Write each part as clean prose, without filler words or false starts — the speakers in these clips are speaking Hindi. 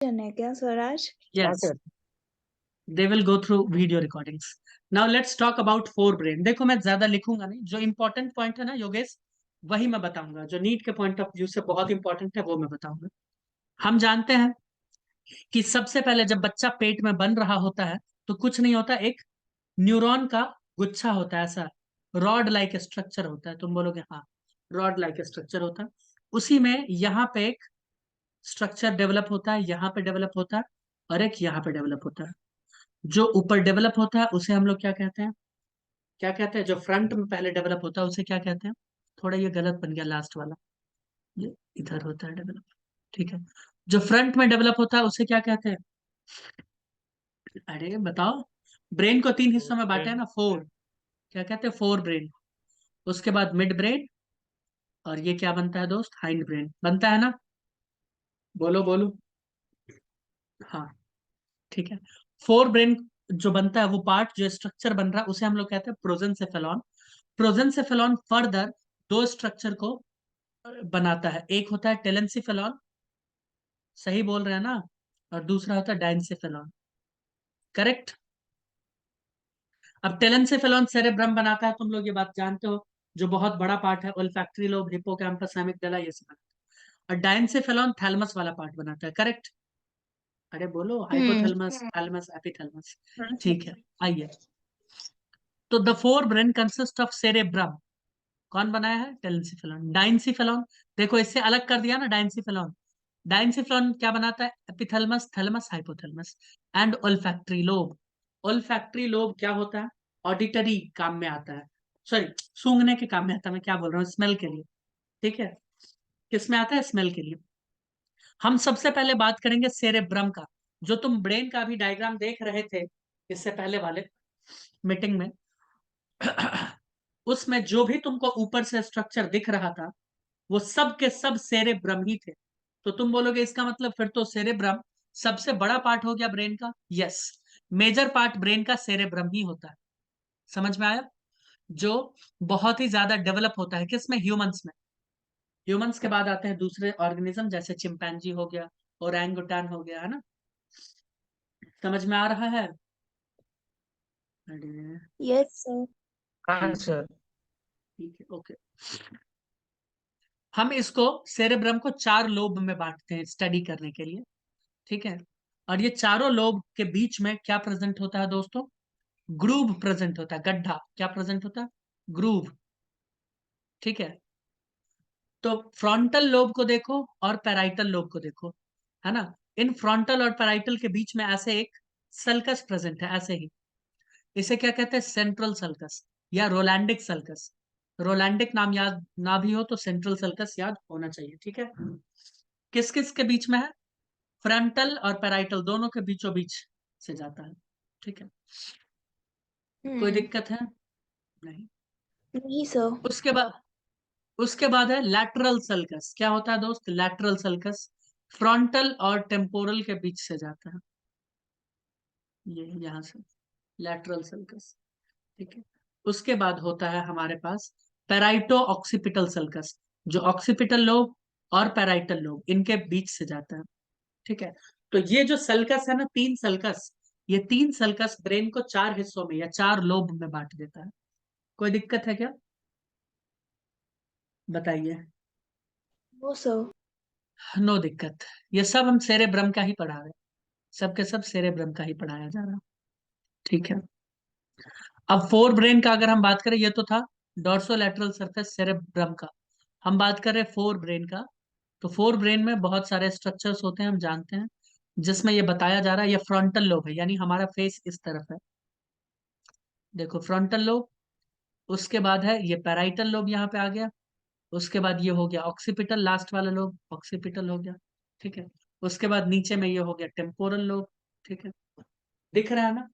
है क्या Swaraj? Yes, they will go through video recordings. Now let's talk about forebrain. देखो मैं ज्यादा लिखूंगा नहीं, जो इंपॉर्टेंट पॉइंट है ना योगेश, वही मैं बताऊंगा। जो नीट के पॉइंट ऑफ व्यू से बहुत इंपॉर्टेंट है वो मैं बताऊंगा। हम जानते हैं कि सबसे पहले जब बच्चा पेट में बन रहा होता है तो कुछ नहीं होता, एक न्यूरॉन का गुच्छा होता है, ऐसा रॉड लाइक स्ट्रक्चर होता है। तुम बोलोगे हाँ, रॉड लाइक स्ट्रक्चर होता है। उसी में यहाँ पे एक स्ट्रक्चर डेवलप होता है, यहाँ पे डेवलप होता है, और एक यहाँ पे डेवलप होता है। जो ऊपर डेवलप होता है उसे हम लोग क्या कहते हैं, क्या कहते हैं? जो फ्रंट में पहले डेवलप होता है उसे क्या कहते हैं? थोड़ा ये गलत बन गया लास्ट वाला, ये इधर होता है डेवलप। ठीक है, जो फ्रंट में डेवलप होता है उसे क्या कहते हैं? अरे बताओ। ब्रेन को तीन हिस्सों में बांटे हैं ना, फोर। क्या कहते हैं? Fore brain. उसके बाद मिड ब्रेन, और ये क्या बनता है दोस्त? हाइंड ब्रेन बनता है ना। बोलो बोलो। हाँ, ठीक है। फोर ब्रेन जो बनता है, वो पार्ट जो स्ट्रक्चर बन रहा है उसे हम लोग कहते हैं प्रोजेंसेफेलॉन। प्रोजेंसेफेलॉन फर्दर दो स्ट्रक्चर को बनाता है। एक होता है टेलेंसिफेलॉन, सही बोल रहे हैं ना, और दूसरा होता है डाइनसेफेलॉन। करेक्ट। अब टेलेंसिफेलॉन सेरेब्रम बनाता है, तुम लोग ये बात जानते हो, जो बहुत बड़ा पार्ट है, ओल्फैक्टरी लोब, हिप्पोकैम्पस, एमिग्डाला, ये सब। और डाइनसेफेलॉन थैलमस वाला पार्ट बनाता है। करेक्ट। अरे बोलो, हम्म। Hypothalamus, thalamus, epithalamus. ठीक है, आइए। तो the fore brain consist of cerebrum. कौन बनाया है? टेलेंसिफेलॉन। डाइनसिफेलॉन, देखो इससे अलग कर दिया ना डाइनसिफेलॉन। डाइनसिफेलॉन क्या बनाता है? Epithalamus, thalamus, hypothalamus and olfactory lobe. Olfactory lobe क्या होता है? ऑडिटरी काम में आता है, सॉरी, सूंघने के काम में आता है। मैं क्या बोल रहा हूँ, स्मेल के लिए। ठीक है, किस में आता है? स्मेल के लिए। हम सबसे पहले बात करेंगे सेरेब्रम का। जो तुम ब्रेन का अभी डायग्राम देख रहे थे इससे पहले वाले मीटिंग में, उसमें जो भी तुमको ऊपर से स्ट्रक्चर दिख रहा था वो सब के सब सेरेब्रम ही थे। तो तुम बोलोगे इसका मतलब फिर तो सेरेब्रम सबसे बड़ा पार्ट हो गया ब्रेन का। यस, मेजर पार्ट ब्रेन का सेरेब्रम ही होता है। समझ में आया? जो बहुत ही ज्यादा डेवलप होता है किसमें? ह्यूमंस में। ह्यूमंस के बाद आते हैं दूसरे ऑर्गेनिज्म, जैसे चिंपैंजी हो गया, ओरंगुटान हो गया, है ना। समझ में आ रहा है? अरे यस सर। हाँ ठीक है, सर। ठीक है, ओके। हम इसको सेरेब्रम को चार लोब में बांटते हैं स्टडी करने के लिए। ठीक है, और ये चारों लोब के बीच में क्या प्रेजेंट होता है दोस्तों? ग्रूव प्रेजेंट होता है, गड्ढा। क्या प्रेजेंट होता है? ग्रूव। ठीक है, तो फ्रंटल लोब को देखो और पैराइटल लोब को देखो, है ना। इन फ्रंटल और पैराइटल के बीच में ऐसे एक सल्कस प्रेजेंट है, ऐसे ही। इसे क्या कहते हैं? सेंट्रल सल्कस या रोलैंडिक सल्कस। रोलैंडिक नाम याद ना भी हो तो सेंट्रल सल्कस याद होना चाहिए। ठीक है, किस किस के बीच में है? फ्रंटल और पैराइटल दोनों के बीचों बीच से जाता है। ठीक है, कोई हम्म। दिक्कत है? नहीं। नहीं सर। उसके बाद है लैटरल सल्कस। क्या होता है दोस्त? लैटरल सल्कस फ्रंटल और टेम्पोरल के बीच से जाता है, ये यहां से लैटरल सल्कस। ठीक है, उसके बाद होता है हमारे पास पेराइटो ऑक्सीपिटल सल्कस, जो ऑक्सीपिटल लोब और पैराइटल लोब इनके बीच से जाता है। ठीक है, तो ये जो सल्कस है ना, तीन सल्कस, ये तीन सल्कस ब्रेन को चार हिस्सों में या चार लोब में बांट देता है। कोई दिक्कत है क्या? बताइए। वो सर। नो दिक्कत। ये सब हम सेरेब्रम का ही पढ़ा रहे हैं, सब के सब सेरेब्रम का ही पढ़ाया जा रहा है। ठीक है, अब फोर ब्रेन का अगर हम बात करें, ये तो था डॉर्सोलैटरल सरफेस सेरेब्रम का। हम बात कर रहे हैं फोर ब्रेन का। तो फोर ब्रेन में बहुत सारे स्ट्रक्चर्स होते हैं, हम जानते हैं, जिसमें ये बताया जा रहा है ये फ्रंटल लोब है, यानी हमारा फेस इस तरफ है। देखो फ्रंटल लोब, उसके बाद है ये पैराइटल लोब, यहाँ पे आ गया। उसके बाद ये हो गया ऑक्सीपिटल, लास्ट वाला लोब ऑक्सीपिटल हो गया। ठीक है, उसके बाद नीचे में ये हो गया टेम्पोरल लोब। ठीक है, दिख रहा है ना?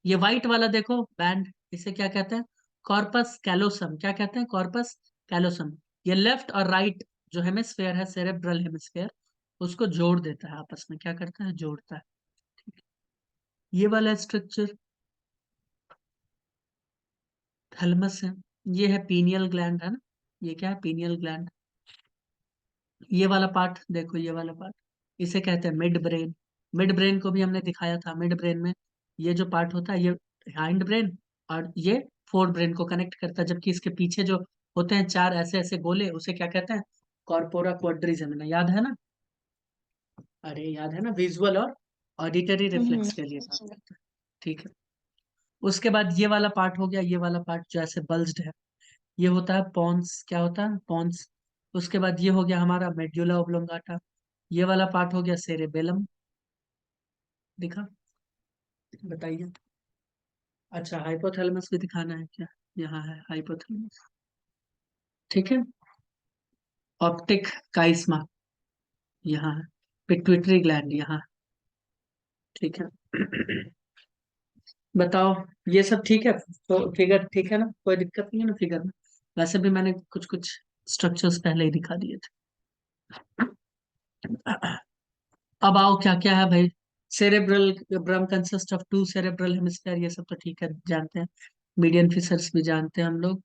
ये व्हाइट वाला देखो बैंड, इसे क्या कहते हैं? Corpus callosum. क्या कहते हैं? Corpus callosum. ये लेफ्ट और राइट जो हेमिस्फेयर है, सेरेब्रल हेमिस्फेयर, उसको जोड़ देता है आपस में। क्या करता है? जोड़ता है। ये वाला स्ट्रक्चर थैलेमस है। ये है पीनियल ग्लैंड, है ना। ये क्या है? Pineal gland. ये वाला पार्ट देखो, ये वाला पार्ट, इसे कहते हैं मिड ब्रेन। मिड ब्रेन को भी हमने दिखाया था। मिड ब्रेन में ये जो पार्ट होता है ये हाइंड ब्रेन और ये फोर ब्रेन को कनेक्ट करता है, जबकि इसके पीछे जो होते हैं चार ऐसे ऐसे गोले, उसे क्या कहते हैं? Corpora quadrigemina. याद है ना? अरे याद है ना, विजुअल और ऑडिटरी रिफ्लेक्स के लिए बात करते हैं। ठीक है। उसके बाद ये वाला पार्ट हो गया, ये वाला पार्ट जो ऐसे बल्ज्ड है, ये होता है पॉन्स। क्या होता है? पॉन्स। उसके बाद ये हो गया हमारा मेड्यूला ओब्लोंगाटा। ये वाला पार्ट हो गया सेरेबेलम। दिखा? बताइए। अच्छा, हाइपोथैलेमस भी दिखाना है क्या? यहाँ है हाइपोथैलेमस। ठीक है। ऑप्टिक काइस्मा यहाँ है। पिट्यूटरी ग्लैंड यहाँ। ठीक है। बताओ, ये सब ठीक है? तो फिगर ठीक है ना? कोई दिक्कत नहीं है ना फिगर में? वैसे भी मैंने कुछ कुछ स्ट्रक्चर्स पहले ही दिखा दिए थे। अब आओ, क्या क्या है भाई? Cerebrum consist of two cerebral hemisphere, ये सब तो ठीक है, जानते हैं। मीडियन फिशर्स भी जानते हैं हम लोग।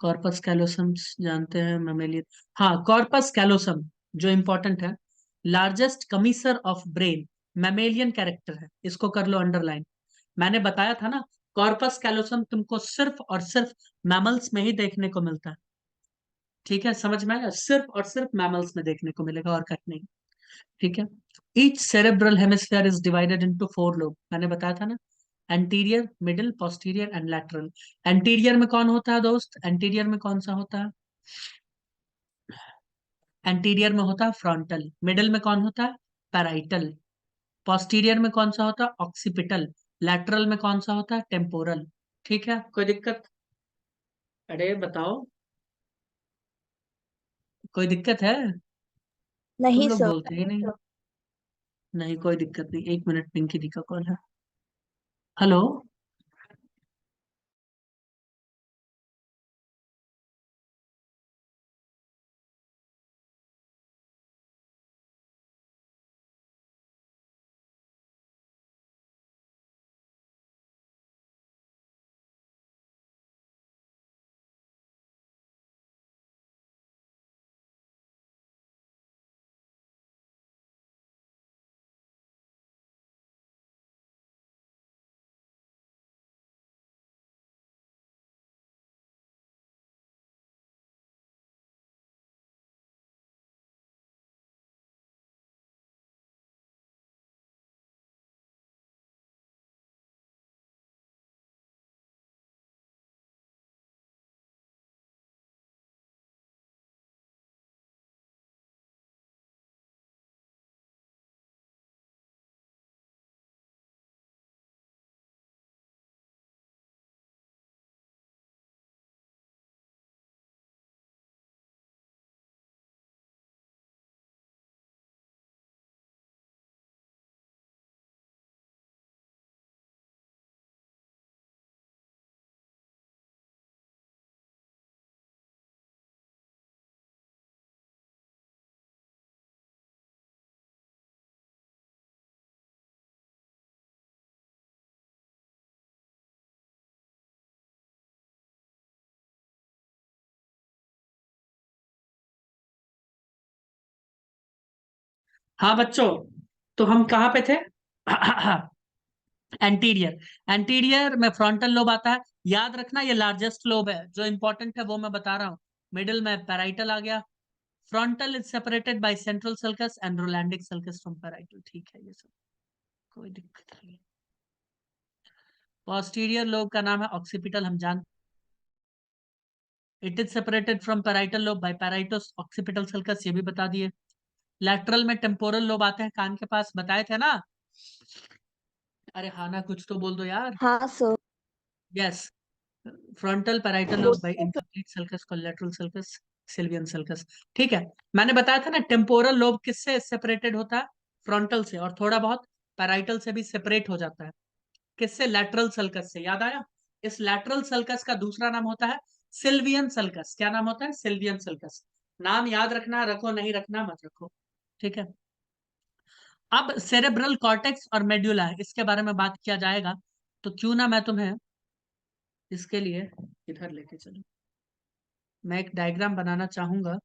कॉर्पस कैलोसम जानते हैं, मेमेलियन। हाँ, कॉर्पस कैलोसम जो इंपॉर्टेंट है, largest commissure of brain, mammalian character है, इसको कर लो अंडरलाइन। मैंने बताया था ना, कॉर्पस कैलोसम तुमको सिर्फ और सिर्फ मैमल्स में ही देखने को मिलता है। ठीक है, समझ में आया? सिर्फ और सिर्फ मैमल्स में देखने को मिलेगा और कहीं नहीं। ठीक है। Each cerebral hemisphere is divided into four lobe, मैंने बताया था ना। Anterior, middle, posterior and lateral. Anterior में कौन होता है दोस्त? एंटीरियर में कौन सा होता है? एंटीरियर में होता है फ्रंटल। मिडिल में कौन होता है? पैराइटल। पोस्टीरियर में कौन सा होता है? ऑक्सीपिटल। लैटरल में कौन सा होता है? टेम्पोरल। ठीक है, कोई दिक्कत? अरे बताओ, कोई दिक्कत है? तुम नहीं लोग सर। बोलते ही नहीं। नहीं, कोई दिक्कत नहीं। एक मिनट, पिंकी दी का कॉल है। हेलो। हाँ बच्चों, तो हम कहाँ पे थे? एंटीरियर। एंटीरियर में फ्रंटल लोब आता है। याद रखना, ये लार्जेस्ट लोब है, जो इंपॉर्टेंट है वो मैं बता रहा हूँ। मिडिल में पैराइटल आ गया। Frontal is separated by central sulcus and Rolandic sulcus from parietal. ठीक है, ये सब कोई दिक्कत नहीं। पोस्टीरियर लोब का नाम है ऑक्सीपिटल, हम जान। It is separated from parietal lobe by parieto occipital sulcus, ये भी बता दिए। लैटरल में टेम्पोरल लोब आते हैं कान के पास, बताए थे ना? अरे हाँ ना, कुछ तो बोल दो यार। हाँ sir. Yes. Frontal parietal lobe by बोलिए sir. Incomplete sulcus collateral sulcus, Sylvian sulcus. ठीक है। मैंने बताया था ना, टेम्पोरल लोब किससे सेपरेटेड होता है? फ्रंटल से, और थोड़ा बहुत पैराइटल से भी सेपरेट हो जाता है। किससे? लैटरल सल्कस से। याद आया? इस लैटरल सल्कस का दूसरा नाम होता है सिल्वियन सल्कस। क्या नाम होता है? Sylvian sulcus. नाम याद रखना, रखो नहीं रखना मत रखो। ठीक है। अब सेरेब्रल कॉर्टेक्स और मेड्यूला, इसके बारे में बात किया जाएगा, तो क्यों ना मैं तुम्हें इसके लिए इधर लेके चलूं। मैं एक डायग्राम बनाना चाहूंगा।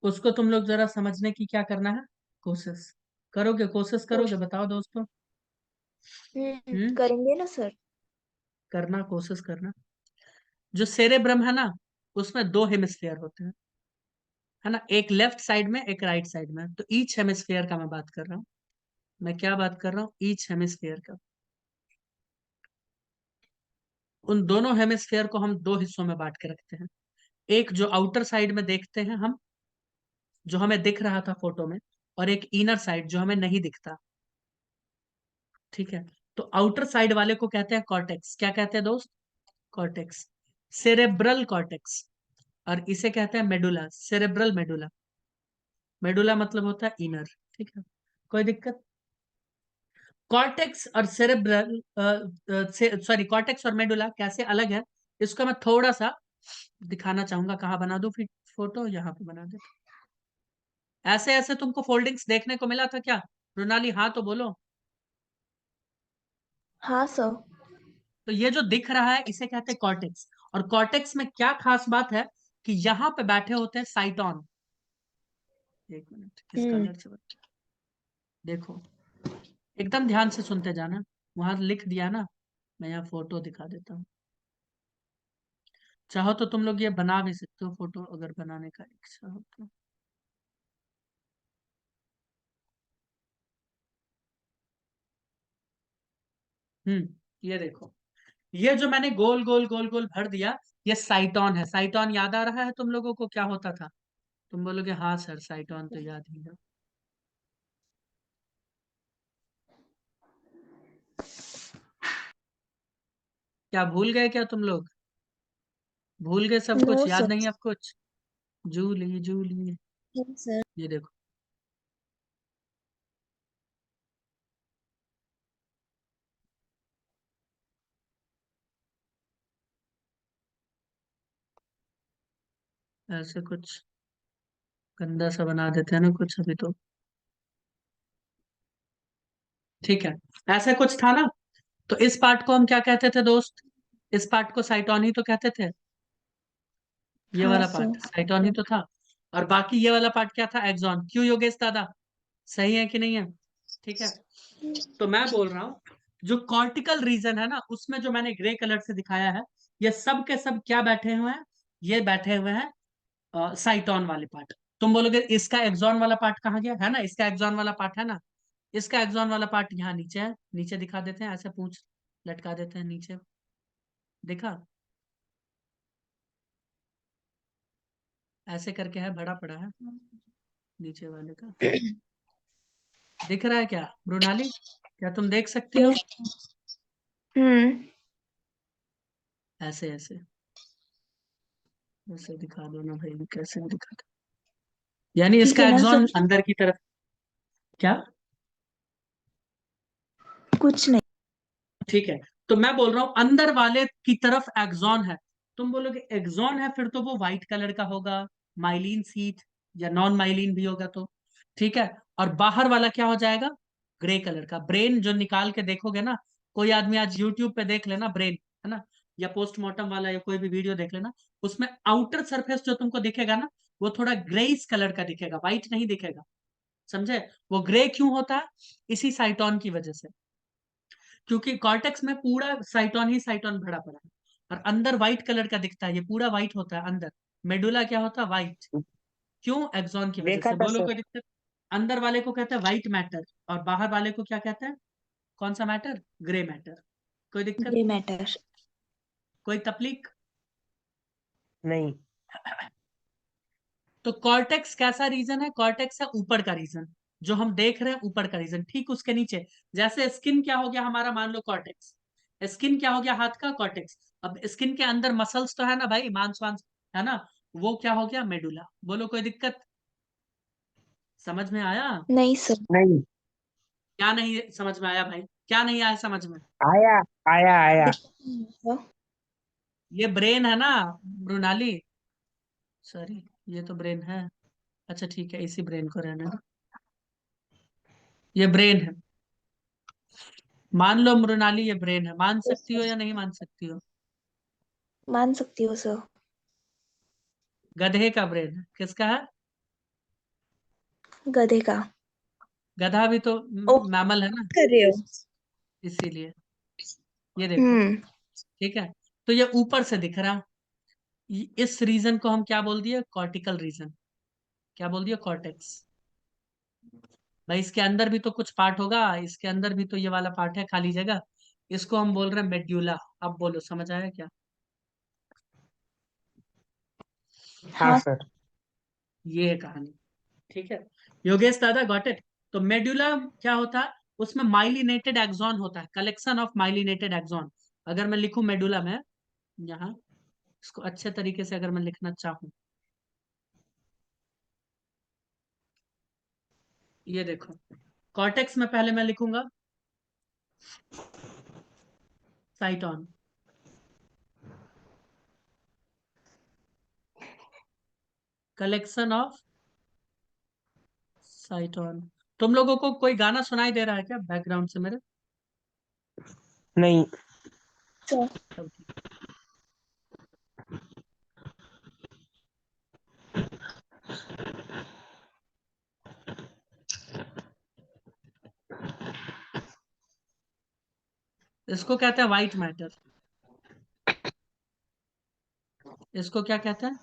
उसको तुम लोग जरा समझने की क्या करना है, कोशिश करोगे, कोशिश करोगे, बताओ दोस्तों। हम्म, करेंगे ना सर। करना, कोशिश करना। जो सेरेब्रम है ना, उसमें दो हेमिस्फीयर होते हैं, है ना, एक लेफ्ट साइड में, एक राइट साइड में। तो ईच हेमिस्फीयर का मैं बात कर रहा हूँ। मैं क्या बात कर रहा हूँ, ईच हेमिस्फीयर का। उन दोनों हेमिस्फीयर को हम दो हिस्सों में बांट के रखते हैं। एक जो आउटर साइड में देखते हैं हम, जो हमें दिख रहा था फोटो में, और एक इनर साइड जो हमें नहीं दिखता। ठीक है, तो आउटर साइड वाले को कहते हैं कॉर्टेक्स। क्या कहते हैं दोस्त, कॉर्टेक्स, सेरेब्रल कॉर्टेक्स। और इसे कहते हैं मेडुला, सेरेब्रल मेडुला। मेडुला मतलब होता है इनर। ठीक है, कोई दिक्कत। कॉर्टेक्स और सेरेब्रल, सॉरी, कॉर्टेक्स और मेडुला कैसे अलग है, इसको मैं थोड़ा सा दिखाना चाहूंगा। कहाँ बना दूं फिर फोटो, यहाँ पे बना दे। ऐसे ऐसे तुमको फोल्डिंग्स देखने को मिला था क्या रोनाली, हाँ तो बोलो। हाँ सर। तो ये जो दिख रहा है इसे कहते हैं कॉर्टेक्स। और कॉर्टेक्स में क्या खास बात है कि यहाँ पे बैठे होते हैं साइटोन। एक मिनट, किस हम्म कलर से देखो, एकदम ध्यान से सुनते जाना। वहां लिख दिया ना, मैं यहाँ फोटो दिखा देता हूँ। चाहो तो तुम लोग ये बना भी सकते हो फोटो, अगर बनाने का इच्छा हो तो। ये देखो, ये जो मैंने गोल गोल गोल गोल भर दिया, ये साइटोन है। साइटोन याद आ रहा है तुम लोगों को क्या होता था? तुम बोलोगे हाँ सर, साइटोन तो याद ही है। क्या भूल गए क्या तुम लोग? भूल गए सब नो कुछ, याद सर। नहीं अब कुछ? जूली जूली, सर। ये देखो, ऐसे कुछ गंदा सा बना देते हैं ना कुछ अभी तो। ठीक है, ऐसा कुछ था ना। तो इस पार्ट को हम क्या कहते थे दोस्त? इस पार्ट को साइटोन ही तो कहते थे। ये हाँ वाला सर। पार्ट साइटोन ही तो था। और बाकी ये वाला पार्ट क्या था, एक्सॉन। क्यों योगेश दादा, सही है कि नहीं है? ठीक है, तो मैं बोल रहा हूँ, जो कॉर्टिकल रीजन है ना, उसमें जो मैंने ग्रे कलर से दिखाया है, ये सब के सब क्या बैठे हुए हैं, ये बैठे हुए हैं साइटोन वाले पार्ट। तुम बोलोगे इसका एक्सॉन वाला पार्ट कहाँ गया, है ना, इसका एक्सॉन वाला पार्ट है ना, इसका एक्सॉन वाला पार्ट यहाँ नीचे है। नीचे दिखा देते हैं, ऐसे पूंछ लटका देते हैं नीचे, देखा, ऐसे करके है, बड़ा पड़ा है नीचे वाले का। दिख रहा है क्या मृणाली, क्या तुम देख सकती हो? हम्म ऐसे ऐसे ऐसे दिखा दो ना भाई, कैसे दिखा दो, यानी ठीक है इसका ना एक्सॉन सर। अंदर की तरफ। क्या? कुछ नहीं। ठीक है, तो मैं बोल रहा हूं अंदर वाले की तरफ एक्सॉन है। तुम बोलोगे एक्सॉन है, फिर तो वो व्हाइट कलर का होगा, माइलिन सीट, या नॉन माइलिन भी होगा तो। ठीक है, और बाहर वाला क्या हो जाएगा, ग्रे कलर का। ब्रेन जो निकाल के देखोगे ना, कोई आदमी आज यूट्यूब पे देख लेना ब्रेन, है ना, या पोस्टमार्टम वाला या कोई भी वीडियो देख लेना, उसमें आउटर सरफेस जो तुमको दिखेगा ना, वो थोड़ा ग्रेइश कलर का दिखेगा, व्हाइट नहीं दिखेगा। समझे? वो ग्रे क्यों होता है? इसी साइटोन की वजह से। क्योंकि कॉर्टेक्स में पूरा साइटोन ही साइटोन भरा पड़ा है, और अंदर व्हाइट कलर का दिखता है, ये पूरा व्हाइट होता है अंदर। मेडुला क्या होता है, व्हाइट। क्यों? एक्सॉन की वजह देखा से। था बोलो सर। कोई दिक्कत? अंदर वाले को कहते हैं व्हाइट मैटर, और बाहर वाले को क्या कहते हैं, कौन सा मैटर, ग्रे मैटर। कोई दिक्कत, ग्रे मैटर। कोई तकलीफ? नहीं। तो कॉर्टेक्स कैसा रीजन है, कॉर्टेक्स है ऊपर का रीजन, जो हम देख रहे हैं ऊपर का रीजन। ठीक उसके नीचे, जैसे स्किन क्या हो गया हमारा, मान लो कॉर्टेक्स। स्किन क्या हो गया, हाथ का, कॉर्टेक्स। अब स्किन के अंदर मसल्स तो है ना भाई, मांस वांस, है ना, वो क्या हो गया, मेडुला। बोलो कोई दिक्कत, समझ में आया? नहीं सर। नहीं। क्या नहीं समझ में आया भाई, क्या नहीं आया समझ में? आया। आया आया। दिक्कत नहीं है सर। ये ब्रेन है ना मृणाली, सॉरी, ये तो ब्रेन है। अच्छा ठीक है, इसी ब्रेन को रहने दो, ये ब्रेन है। मान लो मृणाली ये ब्रेन है, मान यस सकती हो सर। या नहीं मान सकती हो? मान सकती हो सर। गधे का ब्रेन है, किसका है? गधे का। गधा भी तो ओ, मैमल है ना, कर रहे हो? इसीलिए। ये देखो, हम्म। ठीक है। तो ये ऊपर से दिख रहा, इस रीजन को हम क्या बोल दिए, कॉर्टिकल रीजन। क्या बोल दिया, कॉर्टेक्स। भाई इसके अंदर भी तो कुछ पार्ट होगा, इसके अंदर भी तो ये वाला पार्ट है, खाली जगह। इसको हम बोल रहे हैं मेड्यूला। अब बोलो, समझ आया क्या? हाँ हाँ। सर। ये है कहानी। ठीक है, योगेश दादा, गॉट इट। तो मेड्यूला क्या होता है, उसमें माइलिनेटेड एक्सॉन होता है, कलेक्शन ऑफ माइलिनेटेड एक्सॉन। अगर मैं लिखूं मेडुला में यहाँ, इसको अच्छे तरीके से अगर मैं लिखना चाहूं, ये देखो, कॉर्टेक्स में पहले मैं लिखूंगा साइटोन, कलेक्शन ऑफ साइटोन। तुम लोगों को कोई गाना सुनाई दे रहा है क्या बैकग्राउंड से मेरे? नहीं। तो सब ठीक। इसको कहते हैं व्हाइट मैटर। इसको क्या कहते हैं,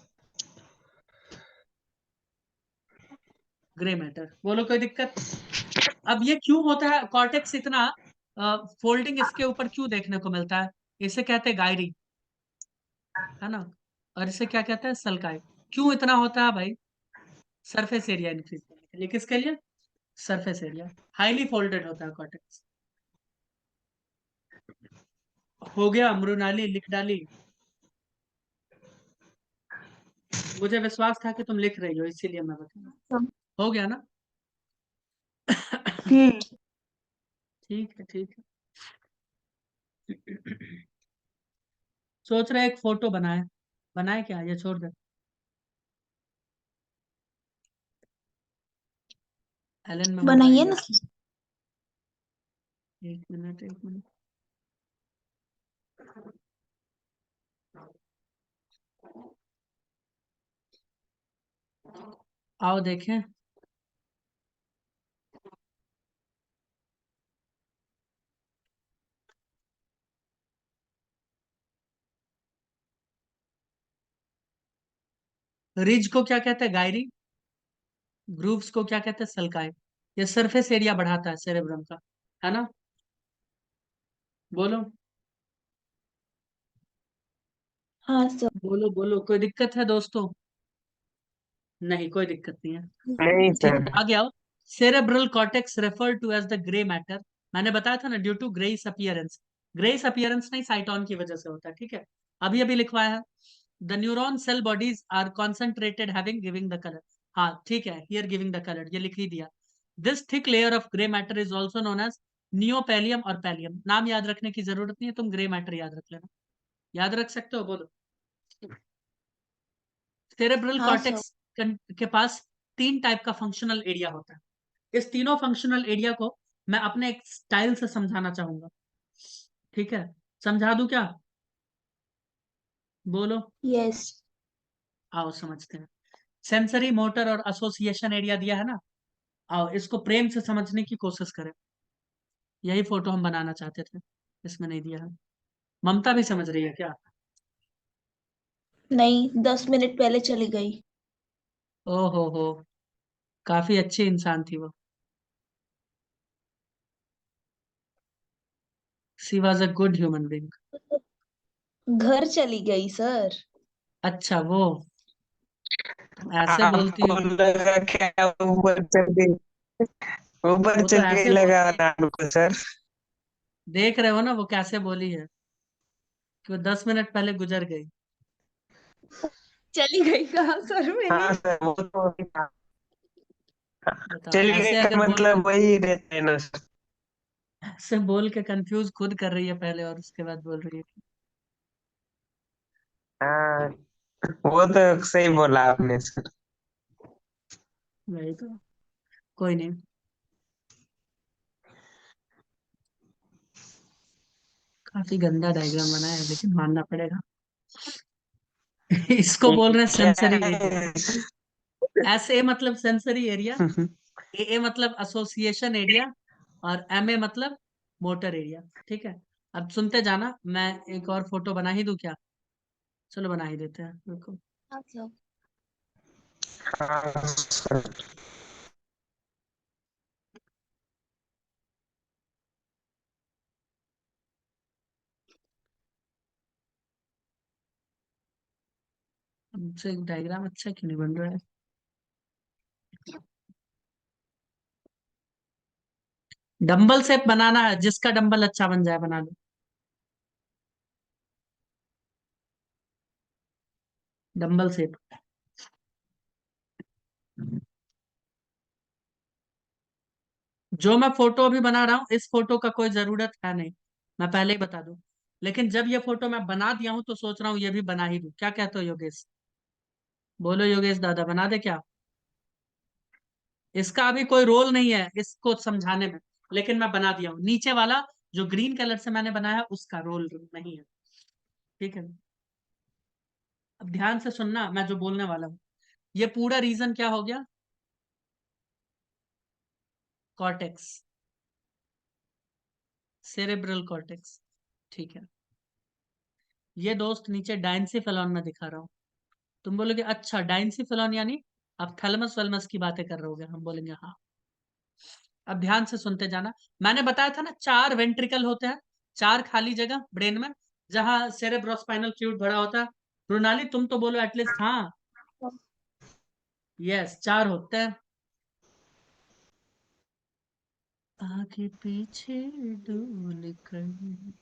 ग्रे मैटर। बोलो कोई दिक्कत? अब ये क्यों होता है कॉर्टेक्स इतना फोल्डिंग इसके ऊपर क्यों देखने को मिलता है? इसे कहते हैं गायरी, है ना। और इसे क्या कहते हैं, सल्काई। क्यों इतना होता है भाई? सरफेस एरिया इंक्रीज करने के लिए। किसके लिए? Surface area. हाईली फोल्डेड होता है कॉर्टेक्स। हो गया, मृणाली लिख डाली। मुझे विश्वास था कि तुम लिख रही हो, इसीलिए मैं बता रहा हूं। हो गया ना? हम्म। ठीक है, ठीक है। सोच रहे एक फोटो बनाए। बनाए क्या, ये छोड़ दे। एलन में होगा बनाइए ये। ना। 1 मिनट, 1 मिनट। आओ देखें। रिज को क्या कहते हैं, गायरी। ग्रूव्स को क्या कहते हैं, सल्काई। ये सरफेस एरिया बढ़ाता है सेरेब्रम का, है ना। बोलो, हाँ सर। बोलो, बोलो, कोई दिक्कत है दोस्तों? नहीं, कोई दिक्कत नहीं है। नहीं ठीक सर। है, आगे आओ। Cerebral cortex refer to as the grey matter. मैंने बताया था ना, due to greyish appearance. Greyish appearance नहीं, साइटोन की वजह से होता है, ठीक है। अभी अभी लिखवाया है, the neuron cell bodies are concentrated having giving the colour. हाँ ठीक है, हियर गिविंग द कलर, ये लिख ही दिया। This thick layer of grey matter is also known as neopallium और पैलियम। नाम याद रखने की जरूरत नहीं है, तुम ग्रे मैटर याद रख लेना। याद रख सकते हो, बोलो। सेरेब्रल हाँ सर। कॉर्टेक्स के पास 3 टाइप का फंक्शनल एरिया होता है। इस तीनों फंक्शनल एरिया को मैं अपने एक स्टाइल से समझाना चाहूंगा, ठीक है। समझा दूं क्या? बोलो। यस। आओ समझते हैं। सेंसरी, मोटर और एसोसिएशन एरिया दिया है ना। आओ इसको प्रेम से समझने की कोशिश करें। यही फोटो हम बनाना चाहते थे, इसमें नहीं दिया है। ममता भी समझ रही है क्या? नहीं, 10 मिनट पहले चली गई। ओ हो, काफी अच्छी इंसान थी वो। She was a good human being. घर चली गई सर। अच्छा, वो ऐसे बोलती आपको हो। लगा क्या ऊपर चढ़ गई? ऊपर वो तो चढ़ गई ऐसे लगा बोलती है। आपको सर। देख रहे हो ना वो कैसे बोली है, कि वो 10 मिनट पहले गुजर गई। चली गई कहाँ सर मेरी? हाँ सर, वो तो अभी था। बताओ, चली गई ऐसे का अगर बोल के, मतलब वही रहता है ना सर। ऐसे बोल के कंफ्यूज खुद कर रही है पहले, और उसके बाद बोल रही है हाँ, वो तो सही बोला आपने सर। वही तो। कोई नहीं, काफी गंदा डायग्राम बनाया है, लेकिन मानना पड़ेगा। इसको ये बोल रहे हैं क्या सेंसरी एरिया। है? ऐसे मतलब सेंसरी एरिया। ए मतलब एसोसिएशन एरिया और MA मतलब मोटर एरिया। ठीक है, अब सुनते जाना। मैं एक और फोटो बना ही दूं क्या? चलो बना ही देते हैं, रुको। हाँ सर। हाँ सर। मुझसे डायग्राम अच्छा क्यों नहीं बन रहा है? डंबल शेप बनाना है, जिसका डंबल अच्छा बन जाए बना लो। Dumbbell shape. जो मैं फोटो अभी बना रहा हूँ, इस फोटो का कोई जरूरत है नहीं, मैं पहले ही बता दूं। लेकिन जब ये फोटो मैं बना दिया हूं तो सोच रहा हूँ ये भी बना ही दूं। क्या कहते हो योगेश? बोलो योगेश दादा, बना दे क्या? इसका अभी कोई रोल नहीं है इसको समझाने में, लेकिन मैं बना दिया हूँ। नीचे वाला जो ग्रीन कलर से मैंने बनाया उसका रोल नहीं है। ठीक है, अब ध्यान से सुनना मैं जो बोलने वाला हूँ। ये पूरा रीजन क्या हो गया? Cortex, cerebral cortex. ठीक है, ये दोस्त नीचे डाइनसिफेलॉन में दिखा रहा हूँ। तुम बोलोगे अच्छा डाइनसिफेलॉन यानी आप थैलेमस वेलमस की बातें कर रहे होगे। हम बोलेंगे हाँ। अब ध्यान से सुनते जाना। मैंने बताया था ना 4 वेंट्रिकल होते हैं, 4 खाली जगह ब्रेन में जहां सेरेब्रोस्पाइनल फ्लूइड भरा होता है। प्रणाली तुम तो बोलो एटलीस्ट हाँ। यस, 4 होते हैं। आगे पीछे डोल कर।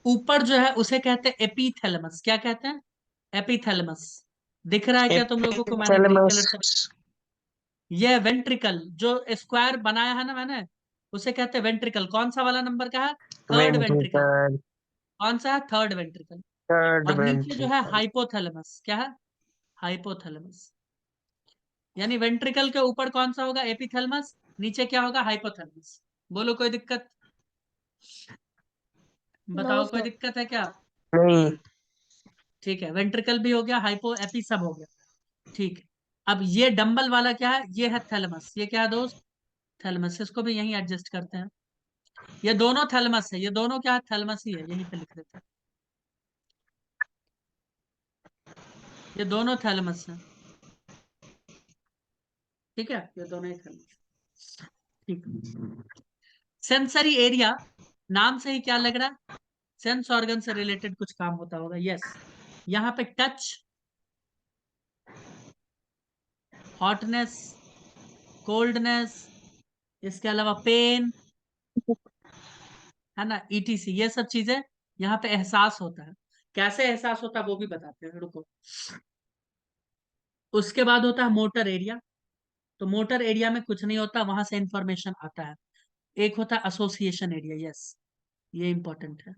ऊपर जो है उसे कहते हैं एपीथैलेमस। क्या कहते हैं? एपीथैलेमस। दिख रहा है क्या तुम लोगों को? मैंने ग्रीन एपिथैलेमस। कलर से ये वेंट्रिकल जो स्क्वायर बनाया है ना मैंने, उसे कहते हैं वेंट्रिकल। कौन सा वाला नंबर का है? Third ventricle. वेंट्रिकल। कौन सा है? Third ventricle. थर्ड और नीचे जो है वेंट्रिकल। हाइपोथैलेमस। क्या है? हाइपोथैलेमस। यानी वेंट्रिकल के ऊपर कौन सा होगा? एपिथैलेमस। नीचे क्या होगा? हाइपोथैलेमस। बोलो कोई दिक्कत? नो बताओ कोई सर। दिक्कत है क्या? नहीं। ठीक है, वेंट्रिकल भी हो गया, हाइपो एपी सब हो गया। ठीक है, अब ये डंबल वाला क्या है? ये है थैलेमस। ये क्या है दोस्त? थैलेमस। इसको भी यहीं एडजस्ट करते हैं। ये दोनों थैलेमस है, ये दोनों क्या है? थैलेमस ही है, यहीं पे लिख देते हैं। ये दोनों थैलेमस है। ठीक है, ये दोनों ही थैलेमस। ठीक। सेंसरी एरिया, नाम से ही क्या लग रहा है? सेंस ऑर्गन से रिलेटेड कुछ काम होता होगा। यस, यहाँ पे टच, हॉटनेस, कोल्डनेस, इसके अलावा पेन, है ना, ईटीसी, ये सब चीजें यहाँ पे एहसास होता है। कैसे एहसास होता है वो भी बताते हैं, रुको। उसके बाद होता है मोटर एरिया। तो मोटर एरिया में कुछ नहीं होता, वहां से इंफॉर्मेशन आता है। एक होता है एसोसिएशन एरिया। यस, ये इंपॉर्टेंट है।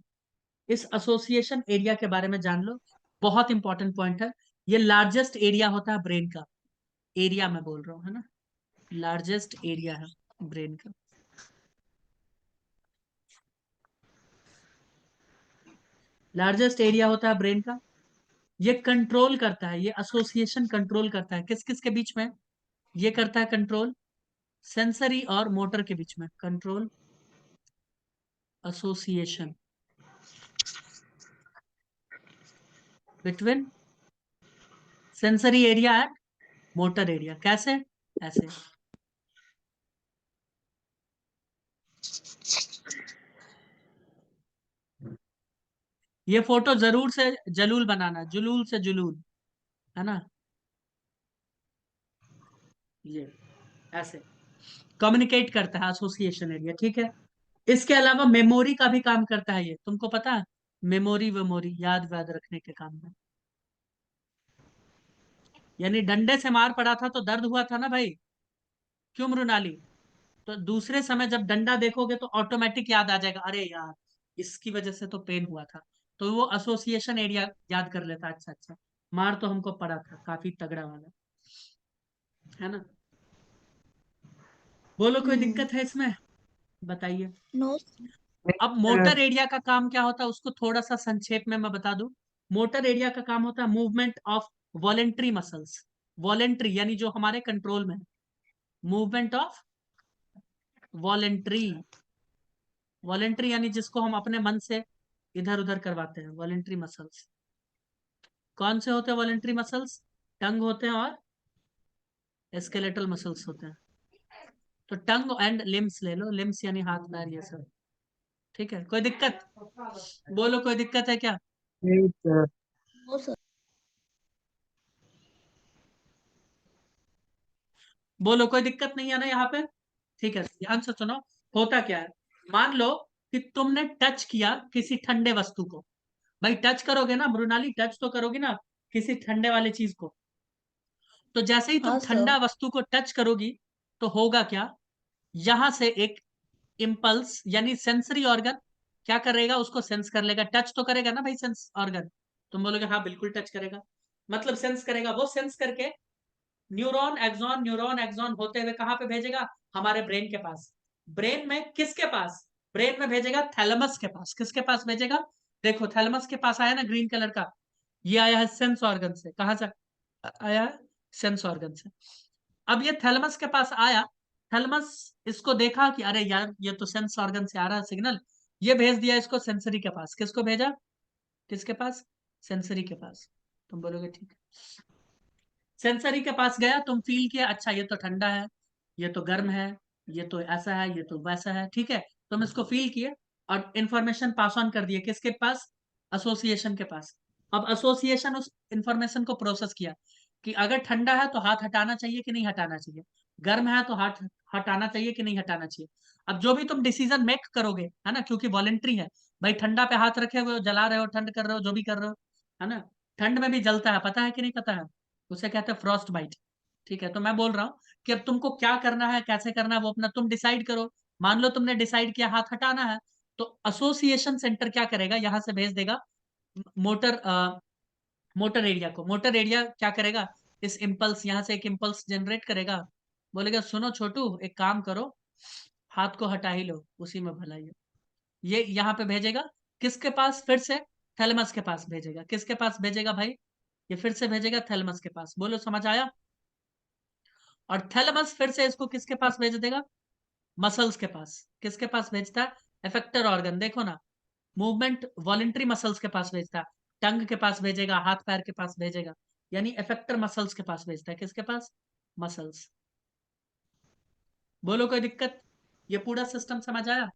इस एसोसिएशन एरिया के बारे में जान लो, बहुत इंपॉर्टेंट पॉइंट है। ये लार्जेस्ट एरिया होता है ब्रेन का। एरिया में बोल रहा हूँ, है ना, लार्जेस्ट एरिया है ब्रेन का। लार्जेस्ट एरिया होता है ब्रेन का। ये कंट्रोल करता है, ये एसोसिएशन कंट्रोल करता है किस किस के बीच में? ये करता है कंट्रोल सेंसरी और मोटर के बीच में, control association between sensory area and motor area. कैसे? ऐसे। ये फोटो जरूर से जलूल बनाना, जुलूल से जुलूल, है ना, ये ऐसे कम्युनिकेट करता है एसोसिएशन एरिया। ठीक है, इसके अलावा मेमोरी का भी काम करता है ये, तुमको पता है? मेमोरी वेमोरी, याद व्याद रखने के काम में। यानी डंडे से मार पड़ा था तो दर्द हुआ था ना भाई, क्यों मृणाली? तो दूसरे समय जब डंडा देखोगे तो ऑटोमेटिक याद आ जाएगा, अरे यार इसकी वजह से तो पेन हुआ था। तो वो एसोसिएशन एरिया याद कर लेता, अच्छा अच्छा मार तो हमको पड़ा था काफी तगड़ा वाला, है ना। बोलो कोई दिक्कत है इसमें? बताइए। नो। अब मोटर एरिया का काम क्या होता है उसको थोड़ा सा संक्षेप में मैं बता दूं। मोटर एरिया का काम होता है movement of voluntary muscles, voluntary यानी जो हमारे कंट्रोल में है, मूवमेंट ऑफ वॉलेंट्री, वॉलेंट्री यानी जिसको हम अपने मन से इधर उधर करवाते हैं, वॉलेंट्री मसल्स। कौन से होते हैं वॉलेंट्री मसल्स? टंग होते हैं और स्केलेटल मसल्स होते हैं। तो टंग एंड लिम्स ले लो, लिम्स यानी हाथ पैर ये सब। ठीक है, कोई दिक्कत? बोलो कोई दिक्कत है क्या? नहीं सर। No sir. बोलो कोई दिक्कत नहीं है ना यहाँ पे? ठीक है, ध्यान से सुनो। होता क्या है, मान लो कि तुमने टच किया किसी ठंडे वस्तु को। भाई टच करोगे ना मृणाली, टच तो करोगी ना किसी ठंडे वाली चीज को। तो जैसे ही तुम हाँ सर। ठंडा वस्तु को टच करोगी तो होगा क्या, यहां से एक इम्पल्स यानी सेंसरी ऑर्गन क्या करेगा, उसको सेंस कर लेगा। टच तो करेगा ना भाई सेंस ऑर्गन। तुम बोलोगे हाँ बिल्कुल टच करेगा, मतलब सेंस करेगा। वो सेंस करके न्यूरॉन एक्सॉन होते हुए कहां पे भेजेगा? हमारे ब्रेन के पास। ब्रेन में किसके पास? ब्रेन में भेजेगा थैलेमस के पास। किसके पास भेजेगा? देखो थैलेमस के पास आया ना ग्रीन कलर का, ये आया है सेंस ऑर्गन से। कहां से आया है? सेंस ऑर्गन से। अब ये थैलेमस के पास आया, थैलेमस इसको देखा कि अरे यार ये तो सेंस ऑर्गन से आ रहा है सिग्नल, ये भेज दिया इसको सेंसरी के पास। किसको भेजा? किसके पास? सेंसरी के पास। तुम बोलोगे ठीक है। सेंसरी के पास गया, तुम फील किया अच्छा ये तो ठंडा है, ये तो गर्म है, ये तो ऐसा है, ये तो वैसा है। ठीक है, तुम इसको फील किए और इंफॉर्मेशन पास ऑन कर दिए किसके पास? एसोसिएशन के पास। अब एसोसिएशन उस इंफॉर्मेशन को प्रोसेस किया कि अगर ठंडा है तो हाथ हटाना चाहिए कि नहीं हटाना चाहिए, गर्म है तो हाथ हटाना चाहिए कि नहीं हटाना चाहिए। अब जो भी तुम डिसीजन मेक करोगे, है ना, क्योंकि वॉलेंट्री है भाई, ठंडा पे हाथ रखे हुए हो, जला रहे हो, ठंड कर रहे हो, जो भी कर रहे हो, है ना। ठंड में भी जलता है, पता है कि नहीं पता है? उसे कहते हैं फ्रॉस्ट बाइट। ठीक है, तो मैं बोल रहा हूँ कि अब तुमको क्या करना है, कैसे करना है, वो अपना तुम डिसाइड करो। मान लो तुमने डिसाइड किया हाथ हटाना है, तो एसोसिएशन सेंटर क्या करेगा, यहां से भेज देगा मोटर मोटर एरिया को। मोटर एरिया क्या करेगा, इस इम्पल्स, यहां से एक इम्पल्स जनरेट करेगा, बोलेगा सुनो छोटू एक काम करो, हाथ को हटा ही लो, उसी में भलाई है। ये यहाँ पे भेजेगा किसके पास? फिर से थैलेमस के पास भेजेगा। किसके पास भेजेगा भाई? ये फिर से भेजेगा थैलेमस के पास। बोलो समझ आया? और थैलेमस फिर से इसको किसके पास भेज देगा? मसल्स के पास। किसके पास भेजता है? इफेक्टर ऑर्गन, देखो ना, मूवमेंट वॉलेंट्री मसल्स के पास भेजता है। टंग के पास भेजेगा, हाथ पैर के पास भेजेगा, यानी इफेक्टर मसल्स के पास भेजता है। किसके पास? मसल्स। बोलो कोई दिक्कत? ये पूरा सिस्टम समझ आया?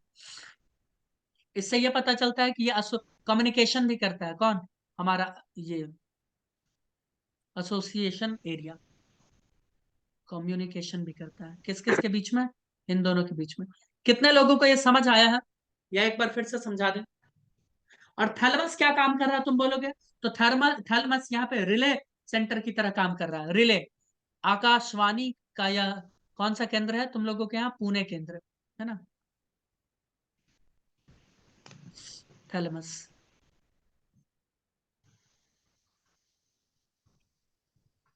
इससे ये पता चलता है कि ये कम्युनिकेशन भी करता है। कौन? हमारा ये एसोसिएशन एरिया कम्युनिकेशन भी करता है। किस किस के बीच में? इन दोनों के बीच में। कितने लोगों को ये समझ आया है, या एक बार फिर से समझा दें? और थैलेमस क्या काम कर रहा है तुम बोलोगे? तो थैलेमस यहाँ पे रिले सेंटर की तरह काम कर रहा है। रिले आकाशवाणी का यह कौन सा केंद्र है तुम लोगों के यहाँ? पुणे केंद्र, है ना, थैलेमस।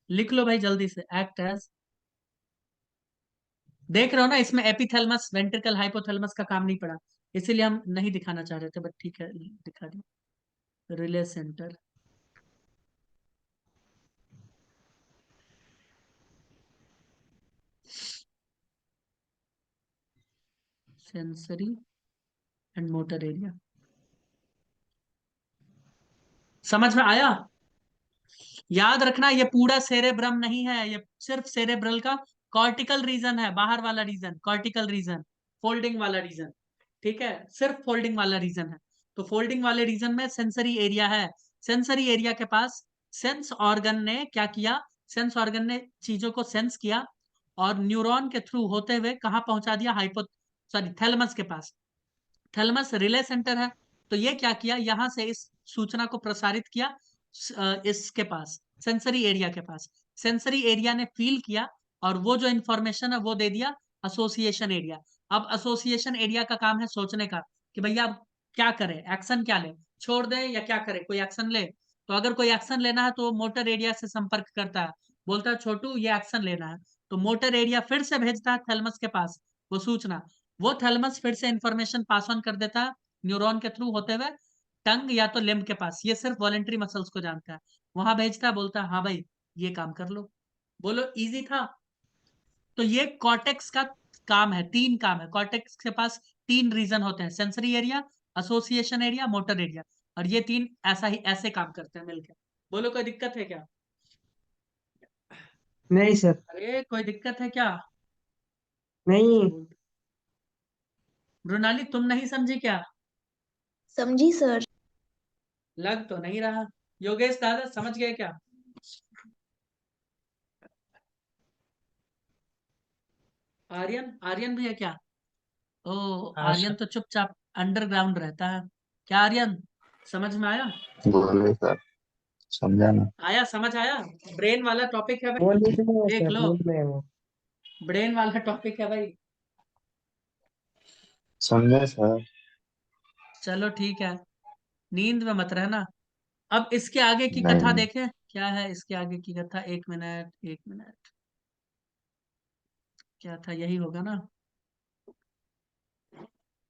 लिख लो भाई जल्दी से, एक्ट एज, देख रहे हो ना इसमें एपिथैलेमस वेंट्रिकल हाइपोथैलेमस का काम नहीं पड़ा, इसीलिए हम नहीं दिखाना चाह रहे थे, बट ठीक है दिखा दिया। Relay centre, sensory and motor area. समझ में आया? याद रखना ये पूरा सेरेब्रम नहीं है, ये सिर्फ सेरेब्रल का कॉर्टिकल रीजन है, बाहर वाला रीजन, कॉर्टिकल रीजन, फोल्डिंग वाला रीजन। ठीक है, सिर्फ फोल्डिंग वाला रीजन है। तो फोल्डिंग वाले रीजन में सेंसरी एरिया है। सेंसरी एरिया के पास सेंस ऑर्गन ने क्या किया? सेंस ऑर्गन ने चीजों को सेंस किया और न्यूरॉन के थ्रू होते हुए कहाँ पहुंचा दिया? थैलेमस के पास। थैलेमस रिले सेंटर है, तो ये क्या किया, यहां से इस सूचना को प्रसारित किया इसके पास, सेंसरी एरिया के पास। सेंसरी एरिया ने फील किया और वो जो इंफॉर्मेशन है वो दे दिया एसोसिएशन एरिया। अब एसोसिएशन एरिया का काम है सोचने का कि भैया अब क्या करें, एक्शन क्या ले, छोड़ दें या क्या करें, कोई एक्शन ले। तो अगर कोई एक्शन लेना है तो मोटर एरिया से संपर्क करता है, बोलता है छोटू ये एक्शन लेना है। तो मोटर एरिया फिर से भेजता है थैलेमस के पास वो सूचना। वो थैलेमस फिर से इंफॉर्मेशन पास ऑन कर देता है न्यूरॉन के थ्रू होते हुए टंग या तो लिम्ब के पास। ये सिर्फ वॉलेंट्री मसल्स को जानता है। वहां भेजता, बोलता हाँ भाई ये काम कर लो। बोलो इजी था। तो ये कॉर्टेक्स का काम है, तीन काम है कॉर्टेक्स के पास। तीन रीजन होते हैं, sensory area, association area, motor area. और ये तीन ऐसा ही ऐसे काम करते हैं मिलकर। बोलो कोई दिक्कत है क्या? नहीं सर। अरे कोई दिक्कत है क्या? ऐसे नहीं। बोल। मृणाली तुम नहीं समझी क्या? समझी सर। लग तो नहीं रहा। योगेश दादा समझ गए क्या? आर्यन, आर्यन भी है क्या? ओ, हाँ आर्यन सर। तो चुपचाप अंडरग्राउंड रहता है। क्या आर्यन, समझ में आया? बोले सर, समझा ना। आया, समझ आया? ब्रेन वाला टॉपिक है वो भाई, लिख में है देख सर, लो। लिख में है वो। ब्रेन वाला टॉपिक है भाई। समझे सर। चलो ठीक है, नींद में मत रहना। अब इसके आगे की नहीं कथा नहीं। देखें, क्या है इसके आगे की कथा। एक मिनट एक मिनट, क्या था, यही होगा ना?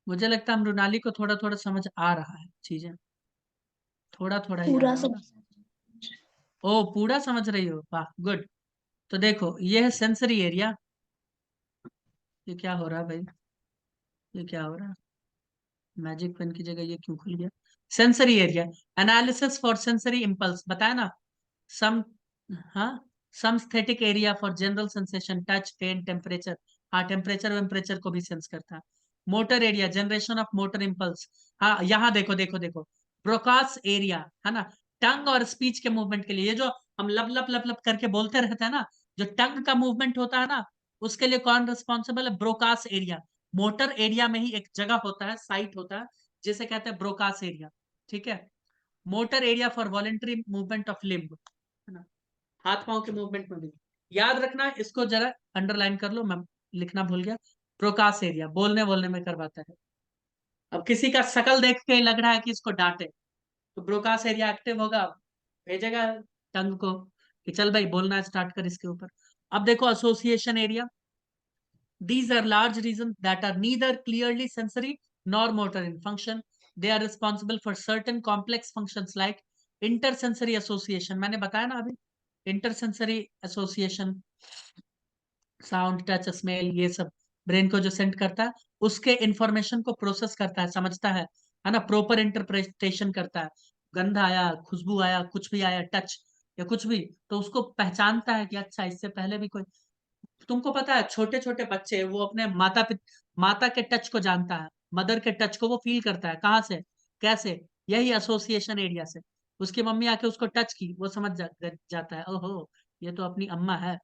मुझे लगता है मृणाली को थोड़ा थोड़ा समझ आ रहा है चीजें, थोड़ा थोड़ा ही आ पूरा रहा सब। होगा। ओ पूरा समझ रही हो, वाह गुड। तो देखो ये है सेंसरी एरिया। ये क्या हो रहा है भाई, ये क्या हो रहा है? मैजिक पेन की जगह ये क्यों खुल गया? Sensory area, analysis for sensory impulse, बताया ना। सम, हाँ, somesthetic area for general sensation, touch, pain, temperature. हाँ, टेम्परेचर वेम्परेचर को भी सेंस करता है। Motor area, generation of motor impulse. हाँ, यहाँ देखो देखो देखो, ब्रोकास एरिया है ना, टंग और स्पीच के मूवमेंट के लिए। ये जो हम लब लब लब लब करके बोलते रहते हैं ना, जो टंग का मूवमेंट होता है ना, उसके लिए कौन रिस्पॉन्सिबल है? Broca's area. मोटर एरिया में ही एक जगह होता है, साइट होता है, जिसे कहते हैं ब्रोकास एरिया। ठीक है। Motor area for voluntary movement of limb, है ना, हाथ पांव के मूवमेंट में भी। याद रखना इसको, जरा अंडरलाइन कर लो, मैं लिखना भूल गया। प्रोकास एरिया बोलने बोलने में करवाता है। अब किसी का शकल देख के लग रहा है कि इसको डांटे, तो ब्रोकास एरिया एक्टिव होगा, भेजेगा टंग को कि चल भाई बोलना स्टार्ट कर इसके ऊपर। अब देखो association area, these are large regions that are neither clearly sensory nor motor in function. They are responsible for certain complex functions like intersensory association, मैंने बताया ना अभी, intersensory association, sound, touch, smell, ये सब ब्रेन को जो सेंड करता है, उसके इंफॉर्मेशन को प्रोसेस करता है, समझता है ना, प्रॉपर इंटरप्रिटेशन करता है। गंध आया, खुशबू आया, कुछ भी आया, टच या कुछ भी, तो उसको पहचानता है कि अच्छा इससे पहले भी कोई। तुमको पता है छोटे छोटे बच्चे वो अपने माता के टच को जानता है, मदर के टच को वो फील करता है, कहाँ से, कैसे? यही एसोसिएशन एरिया से। उसकी मम्मी आके उसको टच की, वो समझ जाता है, ओहो ये तो अपनी अम्मा है।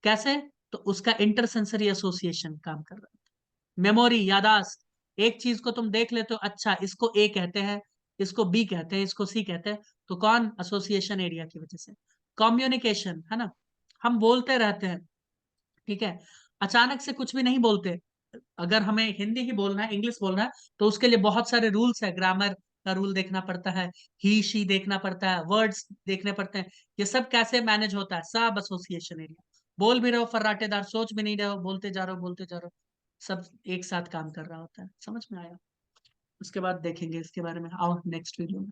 कैसे? तो उसका इंटरसेंसरी एसोसिएशन काम कर रहा है। मेमोरी, यादाश्त, एक चीज को तुम देख लेते हो, अच्छा इसको ए कहते हैं, इसको बी कहते हैं, इसको सी कहते हैं, तो कौन? एसोसिएशन एरिया की वजह से। कम्युनिकेशन, है ना, हम बोलते रहते हैं, ठीक है, अचानक से कुछ भी नहीं बोलते। अगर हमें हिंदी ही बोलना है, इंग्लिश बोलना है, तो उसके लिए बहुत सारे रूल्स है, ग्रामर का रूल देखना पड़ता है, ही शी देखना पड़ता है, वर्ड्स देखने पड़ते हैं। ये सब कैसे मैनेज होता है? सब एसोसिएशन एरिया। बोल भी रहे हो फर्राटेदार, सोच भी नहीं रहे हो, बोलते जा रहे हो बोलते जा रहे हो, सब एक साथ काम कर रहा होता है। समझ में आया? उसके बाद देखेंगे इसके बारे में, आओ नेक्स्ट वीडियो में।